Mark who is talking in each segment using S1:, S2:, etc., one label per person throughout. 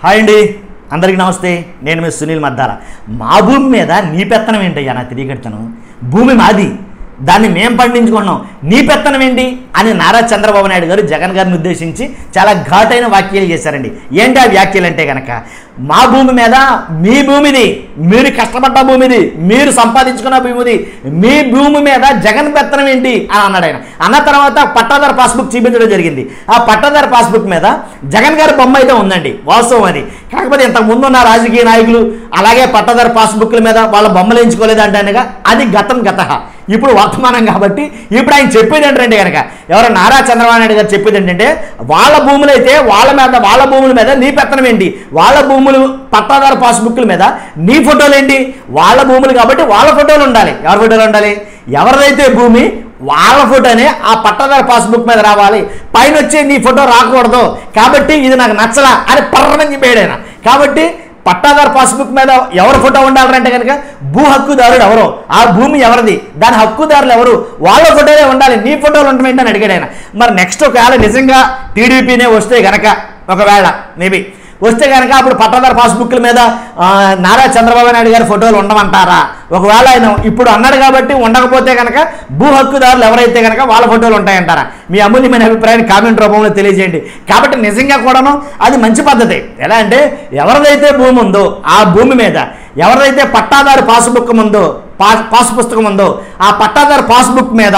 S1: Hi అండి, అందరికీ నమస్తే. నేను మీ సునీల్ మద్దాల. మా భూమి మీద నీ పెత్తనం ఏంటయ్యా? నాకు తెలియకడతాను. భూమి మాది, దాన్ని మేము పండించుకున్నాం, నీ పెత్తనం ఏంటి అని నారా చంద్రబాబు నాయుడు గారు జగన్ గారిని ఉద్దేశించి చాలా ఘాటైన వ్యాఖ్యలు చేశారండి. ఏంటి ఆ వ్యాఖ్యలు అంటే కనుక, మా భూమి మీద, మీ భూమిది, మీరు కష్టపడ్డ భూమిది, మీరు సంపాదించుకున్న భూమిది, మీ భూమి మీద జగన్ పెత్తనం ఏంటి అని అన్నాడు ఆయన. అన్న తర్వాత పట్టాదారు పాస్బుక్ చూపించడం జరిగింది. ఆ పట్టాదారు పాస్బుక్ మీద జగన్ గారి బొమ్మ అయితే ఉందండి, వాస్తవం అది. కాకపోతే ఇంతకు ముందు ఉన్న రాజకీయ నాయకులు అలాగే పట్టాదారు పాస్బుక్ల మీద వాళ్ళ బొమ్మలు ఎంచుకోలేదు అంటే అది గతం గత. ఇప్పుడు వర్తమానం కాబట్టి ఇప్పుడు ఆయన చెప్పేది ఏంటంటే కనుక, ఎవరు నారా చంద్రబాబు నాయుడు గారు చెప్పేది ఏంటంటే, వాళ్ళ భూములు అయితే వాళ్ళ భూముల మీద నీ పెత్తనం ఏంటి, వాళ్ళ భూములు పట్టాదారు పాస్బుక్ల మీద నీ ఫోటోలు ఏంటి, వాళ్ళ భూములు కాబట్టి వాళ్ళ ఫోటోలు ఉండాలి. ఎవరి ఫోటోలు ఉండాలి? ఎవరిదైతే భూమి వాళ్ళ ఫోటోనే ఆ పట్టాదారు పాస్బుక్ మీద రావాలి, పైన వచ్చి నీ ఫోటో రాకూడదు, కాబట్టి ఇది నాకు నచ్చలా అని పర్రమని చెప్పాడు ఆయన. కాబట్టి పట్టాదారు పాస్బుక్ మీద ఎవరు ఫోటో ఉండాలంటే కనుక భూ హక్కుదారుడు ఎవరో, ఆ భూమి ఎవరిది, దాని హక్కుదారులు ఎవరు, వాళ్ళ ఫోటోలే ఉండాలి, నీ ఫోటోలు ఉండమేంటి అని అడిగాడు ఆయన. మరి నెక్స్ట్ ఒకవేళ నిజంగా టీడీపీనే వస్తే కనుక, ఒకవేళ మేబీ వస్తే కనుక అప్పుడు పట్టాదారు పాస్బుక్ల మీద నారా చంద్రబాబు నాయుడు గారి ఫోటోలు ఉండమంటారా? ఒకవేళ ఆయన ఇప్పుడు అన్నాడు కాబట్టి ఉండకపోతే కనుక భూ హక్కుదారులు ఎవరైతే కనుక వాళ్ళ ఫోటోలు ఉంటాయంటారా? మీ అమూల్యమైన అభిప్రాయాన్ని కామెంట్ రూపంలో తెలియజేయండి. కాబట్టి నిజంగా కూడాను అది మంచి పద్ధతి. ఎలా అంటే, ఎవరిదైతే భూమి ఉందో ఆ భూమి మీద ఎవరిదైతే పట్టాదారు పాస్బుక్ ఉందో, పాస్ పుస్తకం ఉందో, ఆ పట్టాదారు పాస్బుక్ మీద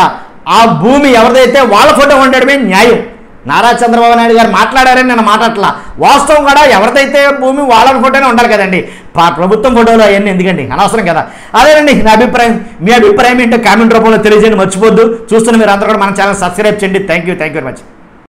S1: ఆ భూమి ఎవరిదైతే వాళ్ళ ఫోటో ఉండడమే న్యాయం. నారా చంద్రబాబు నాయుడు గారు మాట్లాడారని నేను మాట్లాడలా, వాస్తవం కూడా ఎవరిదైతే భూమి వాళ్ళ ఫోటోనే ఉండాలి కదండి. ప్రభుత్వం ఫోటోలు అవన్నీ ఎందుకండి, అనవసరం కదా. అదేనండి నా అభిప్రాయం. మీ అభిప్రాయం ఏంటో కామెంట్ రూపంలో తెలియజేయండి, మర్చిపోద్దు. చూస్తున్న మీరు అందరూ కూడా మన ఛానల్ సబ్స్క్రైబ్ చేయండి. Thank you very much.